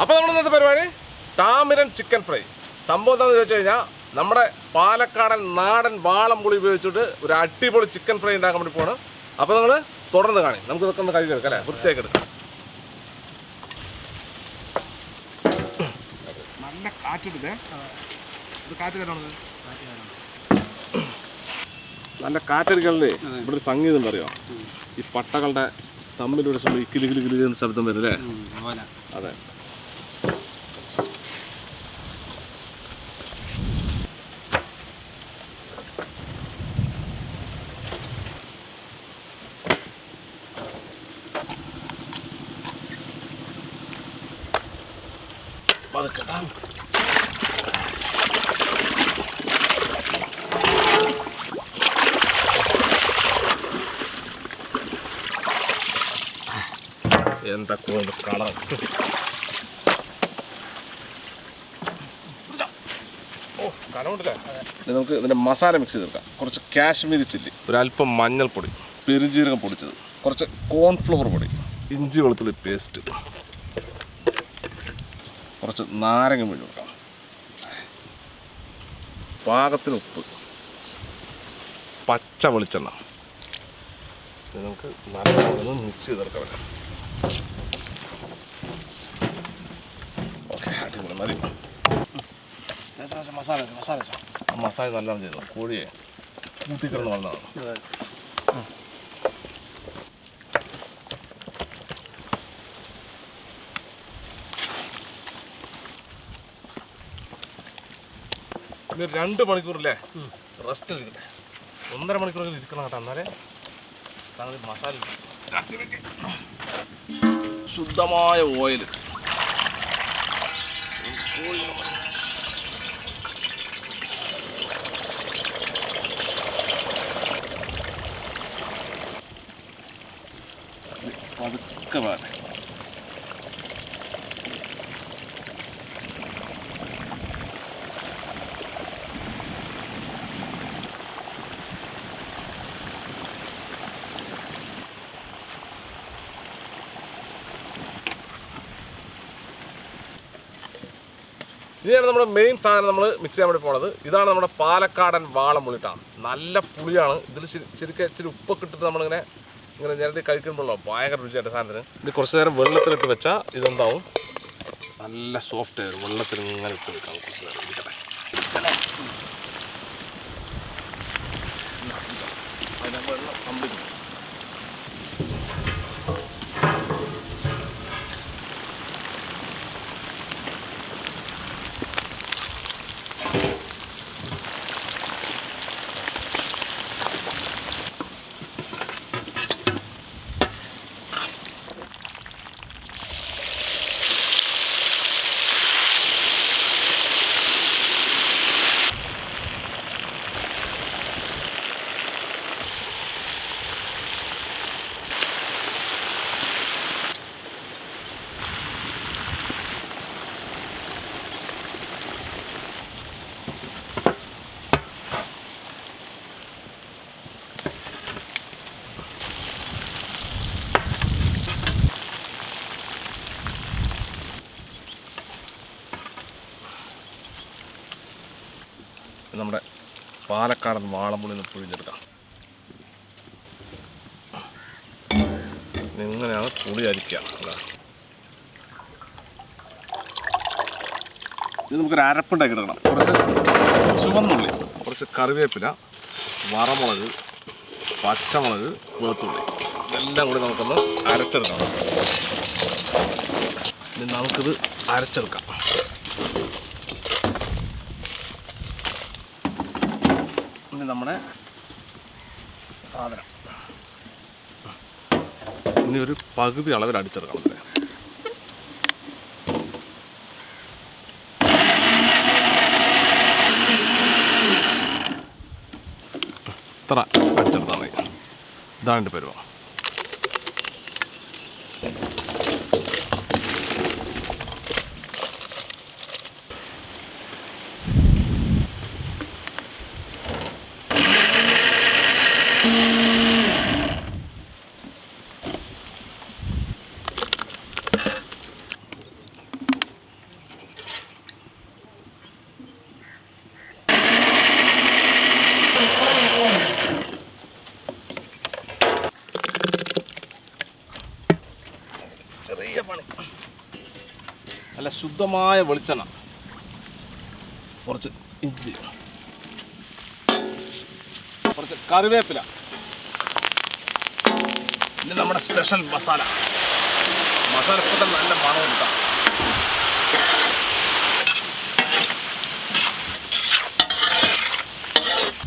അപ്പോൾ നമ്മൾ ഇന്നത്തെ പരിപാടി താമിരൻ ചിക്കൻ ഫ്രൈ. സംഭവം എന്താണെന്ന് ചോദിച്ചു കഴിഞ്ഞാൽ നമ്മുടെ പാലക്കാടൻ നാടൻ വാളംപുളി ഉപയോഗിച്ചിട്ട് ഒരു അടിപൊളി ചിക്കൻ ഫ്രൈ ഉണ്ടാക്കാൻ വേണ്ടി പോകണം. അപ്പോൾ നമ്മൾ തുടർന്ന് കാണി. നമുക്ക് ഇതൊക്കെ ഒന്ന് കഴുകി എടുക്കാം അല്ലേ, വൃത്തിയാക്കി എടുക്കാം. നല്ല കാറ്റിട്ടേ, ഇത് കാറ്റ് കയറണത് നല്ല കാറ്റടിക്കണല്ലേ. ഇവിടെ ഒരു സംഗീതം ഉണ്ട് അറിയോ, ഈ പട്ടകളുടെ തമ്മിലൂടെ ഈ കിലി കിലി കിലി എന്ന ശബ്ദം വരും അല്ലേ. അതെ, എന്താ കളർ. നമുക്ക് ഇതിൻ്റെ മസാല മിക്സ് ചെയ്തെടുക്കാം. കുറച്ച് കാശ്മീരി ചില്ലി, ഒരല്പം മഞ്ഞൾപ്പൊടി, പെരുജീരകം പൊടിച്ചത്, കുറച്ച് കോൺഫ്ലവർ പൊടി, ഇഞ്ചി വെളുത്തുള്ളി പേസ്റ്റ്, കുറച്ച് നാരങ്ങ പിഴിഞ്ഞ് കൊടുക്കാം, പാകത്തിന് ഉപ്പ്, പച്ച വെളിച്ചെണ്ണ. ഇത് നമുക്ക് നല്ലോണം മിക്സ് ചെയ്തെടുക്കാം. ഓക്കെ, അടിപൊളി മതി. മസാല നല്ലോണം ചെയ്തു. കോഴിയെ കൂട്ടിക്കിടന്ന് വന്നതാണ്. ഇനി 2 മണിക്കൂറല്ലേ റെസ്റ്റ് ഇരിക്കട്ടെ. 1.5 മണിക്കൂറെങ്കിലും ഇരിക്കണം കേട്ടോ, എന്നാലേ സംഗതി മസാല. ശുദ്ധമായ ഓയിൽ പതുക്കെ വേണം. ഇനിയാണ് നമ്മുടെ മെയിൻ സാധനം നമ്മൾ മിക്സ് ചെയ്യാൻ വേണ്ടി പോണത്. ഇതാണ് നമ്മുടെ പാലക്കാടൻ വാളംപുളിട്ടാണ്. നല്ല പുളിയാണ്. ഇതിൽ ശരിക്കും ഇച്ചിരി ഉപ്പൊക്കെ ഇട്ടിട്ട് നമ്മളിങ്ങനെ ഞെരടി കഴിക്കുമ്പോഴല്ലോ ഭയങ്കര രുചിയായിട്ട് സാധനത്തിന്. ഇത് കുറച്ച് നേരം വെള്ളത്തിലിട്ട് വെച്ചാൽ ഇതെന്താവും, നല്ല സോഫ്റ്റ് ആയിരുന്നു. വെള്ളത്തിൽ ഇങ്ങനെ ഇട്ട് വെക്കാം കുറച്ച് നേരം ഇരിക്കട്ടെ. വെള്ളം കംപ്ലീറ്റ് നമ്മുടെ പാലക്കാടൻ വാളംപുളി നിന്ന് പിഴിഞ്ഞെടുക്കാം. ഇങ്ങനെയാണ് പുളി അരിക്കുക. ഇത് നമുക്കൊരു അരപ്പുണ്ടാക്കി എടുക്കണം. കുറച്ച് ചുവന്നുള്ളി, കുറച്ച് കറിവേപ്പില, വറമുളക്, പച്ചമുളക്, വെളുത്തുള്ളി, ഇതെല്ലാം കൂടി നമുക്കൊന്ന് അരച്ചെടുക്കണം. ഇനി നമുക്കിത് അരച്ചെടുക്കാം. നമ്മുടെ സാധനം ഇനി ഒരു പകുതി അളവിൽ അടിച്ചെടുക്കണം. ഇത്ര അടിച്ചെടുത്താൽ മതി. ഇതാണ് എൻ്റെ പരിപാടി. ചെറിയ പണി. നല്ല ശുദ്ധമായ വെളിച്ചെണ്ണ, കുറച്ച് ഇഞ്ചി, കുറച്ച് കറിവേപ്പില, പിന്നെ നമ്മുടെ സ്പെഷ്യൽ മസാല. മസാലപ്പൊക്കെ നല്ല മണം കിട്ടാം.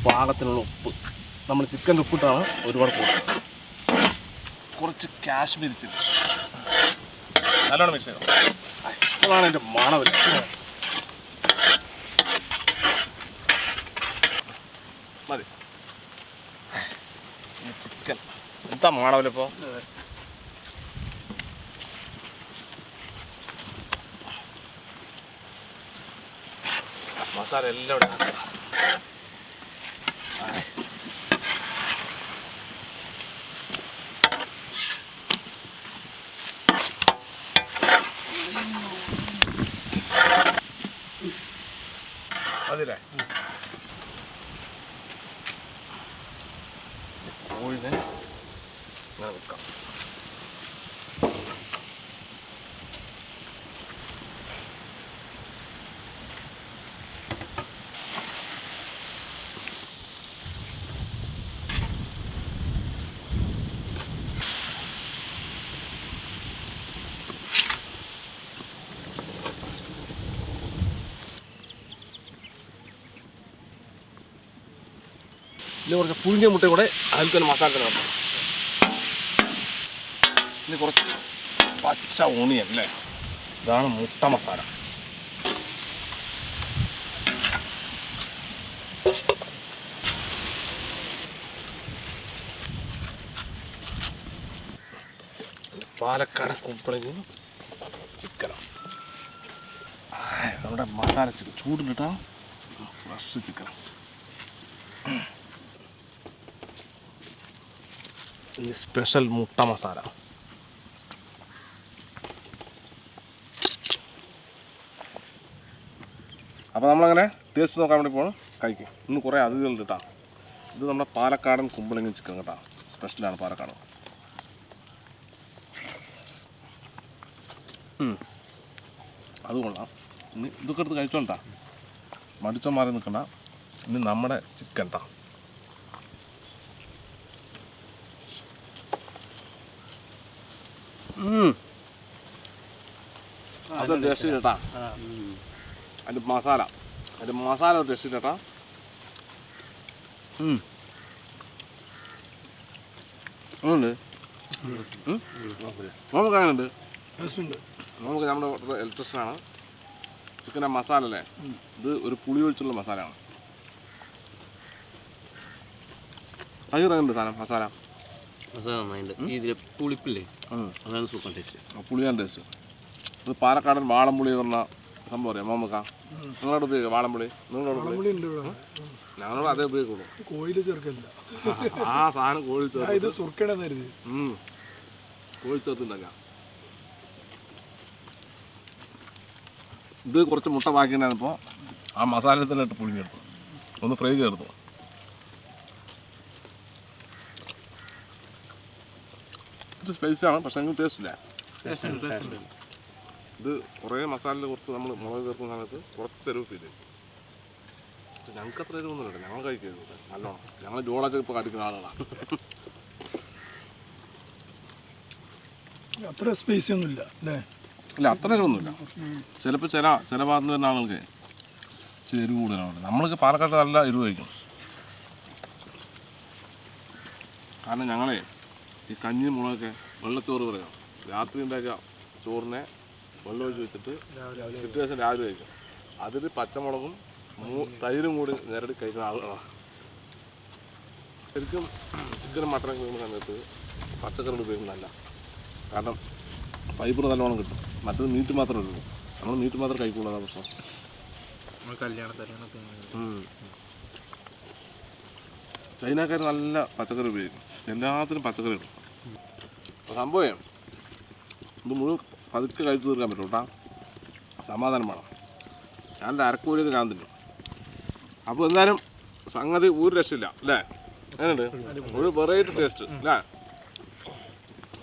പാകത്തിനുള്ള ഉപ്പ്, നമ്മൾ ചിക്കൻ ഉപ്പിട്ടാണ് ഒരുപാട് കൂടുതൽ. കുറച്ച് കാശ്മീരി ചില്ലി നല്ലോണം മിക്സ് ചെയ്യണം. അപ്പോഴാണ് എൻ്റെ മണം വരുന്നത്. മതി. ചിക്കൻ എന്താ മണമല്ലോ ഇപ്പോൾ. മസാല എല്ലാം ഇവിടെ അതില്ലേ കോഴിനെ ഇങ്ങനെ വെക്കാം. ഇതിൽ കുറച്ച് പുഴുങ്ങിയ മുട്ട കൂടെ അതിൽ തന്നെ മസാല തന്നെ വെക്കണം. ഇനി കുറച്ച് പച്ച ഓണിയൻ അല്ലേ, ഇതാണ് മുട്ട മസാല. പാലക്കാടൻ കുമ്പളങ്ങയും ചിക്കനും. നമ്മുടെ മസാല ചിക്കൻ ചൂടിലിട്ടാ ഫ്രഷ് ചിക്കൻ. ഈ സ്പെഷ്യൽ മുട്ട മസാല. അപ്പോൾ നമ്മളങ്ങനെ ടേസ്റ്റ് നോക്കാൻ വേണ്ടി പോകണം. കഴിക്കും. ഇന്ന് കുറേ അതിഥികളുണ്ട് കേട്ടോ. ഇത് നമ്മുടെ പാലക്കാടൻ കുമ്പളങ്ങി ചിക്കൻ കേട്ടോ, സ്പെഷ്യലാണ് പാലക്കാട്. അത് കൊള്ളാം. ഇനി ഇതൊക്കെ എടുത്ത് കഴിച്ചോണ്ടാ, മടിച്ചോ മാറി നിൽക്കണ്ട. ഇനി നമ്മുടെ ചിക്കൻ കേട്ടോ. അത് ടേസ്റ്റ് കേട്ടാ. അതിൻ്റെ മസാല ഒരു ടേസ്റ്റ് കേട്ടാ. അതുണ്ട് നമുക്ക് അങ്ങനെയുണ്ട്. നമുക്ക് നമ്മുടെ ഇലക്ട്രിഷ്യനാണ് ചിക്കൻ്റെ മസാല അല്ലേ. ഇത് ഒരു പുളി ഒഴിച്ചുള്ള മസാലയാണ്. അതിറങ്ങുന്നുണ്ട് സാധനം മസാല. പുളിപ്പില്ലേ, അതാണ് സൂപ്പർ ടേസ്റ്റ്. പുളിയാണ് ടേസ്റ്റ്. ഇത് പാലക്കാടൻ വാളംപുളി എന്ന് പറഞ്ഞ സംഭവം അറിയാം മോമക്ക. നിങ്ങളോട് ഉപയോഗിക്കാം വാളംപുളി? ഞങ്ങളോട് അതേ ഉപയോഗിക്കുള്ളൂ. കോഴിയിൽ ചേർക്കില്ല. ആ സാധനം കോഴി ഇത് സുർക്കണെന്ന് കരുതി കോഴി ചേർത്തുണ്ടാക്കാം. ഇത് കുറച്ച് മുട്ട ബാക്കിയുണ്ടായിരുന്നപ്പോൾ ആ മസാലയിൽ തന്നെ ഇട്ട് പുഴുങ്ങിയെടുത്തു, ഒന്ന് ഫ്രൈ ചേർത്തു. ഇത് സ്പൈസിയാണ്, പക്ഷേ നിങ്ങൾക്ക് ടേസ്റ്റ് ഇല്ല. ഇത് കുറേ മസാലയിൽ കുറച്ച് നമ്മൾ മുളക് ചേർക്കുന്ന സമയത്ത് കുറച്ച് എരിവ് ഫീൽ ചെയ്യും. ഞങ്ങൾക്ക് അത്ര എരിവൊന്നുമില്ല, ഞങ്ങൾ കഴിക്കരുത് നല്ലോണം. ഞങ്ങൾ ജോളൊക്കെ ഇപ്പോൾ കടിക്കുന്ന ആളുകളാണ്. അത്ര സ്പൈസി ഒന്നുമില്ല അല്ലേ? ഇല്ല, അത്ര എരിവൊന്നുമില്ല. ചിലപ്പോൾ ചില ഭാഗത്ത് വരുന്ന ആളുകൾക്ക് ഇച്ചിരി എരിവ് കൂടുതലാണ്. നമ്മൾക്ക് പാലക്കാട് നല്ല എരിവ് കഴിക്കും. കാരണം ഞങ്ങളെ ഈ കഞ്ഞി മുളകൊക്കെ വെള്ളച്ചോറ് പറയാം. രാത്രി ഉണ്ടാക്കിയ ചോറിനെ വെള്ളം ഒഴിച്ച് വെച്ചിട്ട് പിറ്റേ ദിവസം രാവിലെ കഴിക്കും. അതിൽ പച്ചമുളകും തൈരും കൂടി നേരടി കഴിക്കുന്ന ആളുകളാണ്. ശരിക്കും ചിക്കനും മട്ടനൊക്കെ കഴിക്കുന്ന സമയത്ത് പച്ചക്കറി ഉപയോഗിക്കുന്നതല്ല. കാരണം ഫൈബർ നല്ലോണം കിട്ടും. മറ്റത് മീറ്റ് മാത്രമേ ഉള്ളൂ. നമ്മൾ മീറ്റ് മാത്രമേ കഴിക്കുള്ളൂ. അതാ പ്രശ്നം. ചൈനക്കാർ നല്ല പച്ചക്കറി ഉപയോഗിക്കും. എല്ലാത്തിനും പച്ചക്കറി ഇടും. സംഭവം ഇത് മുഴുവൻ പതുക്കെ കഴിച്ചു തീർക്കാൻ പറ്റും കേട്ടോ. സമാധാനം വേണം. ഞാൻ അരക്കോഴിയൊക്കെ ഞാൻ തിന്നും. അപ്പോൾ എന്തായാലും സംഗതി ഒരു രക്ഷയില്ല അല്ലേ? അങ്ങനെയുണ്ട്, ഒരു വെറൈറ്റി ടേസ്റ്റ് അല്ലേ?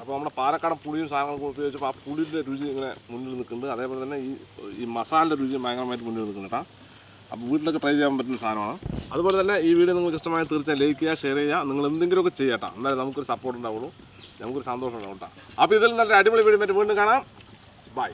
അപ്പോൾ നമ്മുടെ പാലക്കാടൻ പുളിയും സാധനങ്ങളും ഉപയോഗിച്ചപ്പോൾ ആ പുളിയുടെ രുചി ഇങ്ങനെ മുന്നിൽ നിൽക്കുന്നുണ്ട്. അതേപോലെ തന്നെ ഈ മസാലയുടെ രുചി ഭയങ്കരമായിട്ട് മുന്നിൽ നിൽക്കുന്നുണ്ട് കേട്ടോ. അപ്പോൾ വീട്ടിലൊക്കെ ട്രൈ ചെയ്യാൻ പറ്റുന്ന സാധനമാണ്. അതുപോലെ തന്നെ ഈ വീഡിയോ നിങ്ങൾക്ക് ഇഷ്ടമായി തീർച്ചയായും ലൈക്ക് ചെയ്യുക, ഷെയർ ചെയ്യുക, നിങ്ങൾ എന്തെങ്കിലുമൊക്കെ ചെയ്യാട്ടോ. എന്നാലും നമുക്കൊരു സപ്പോർട്ട് ഉണ്ടാവുള്ളൂ, നമുക്കൊരു സന്തോഷം ഉണ്ടാവും കേട്ടോ. അപ്പോൾ ഇതിൽ നല്ല അടിപൊളി വീഡിയോ വീണ്ടും കാണാം. ബൈ.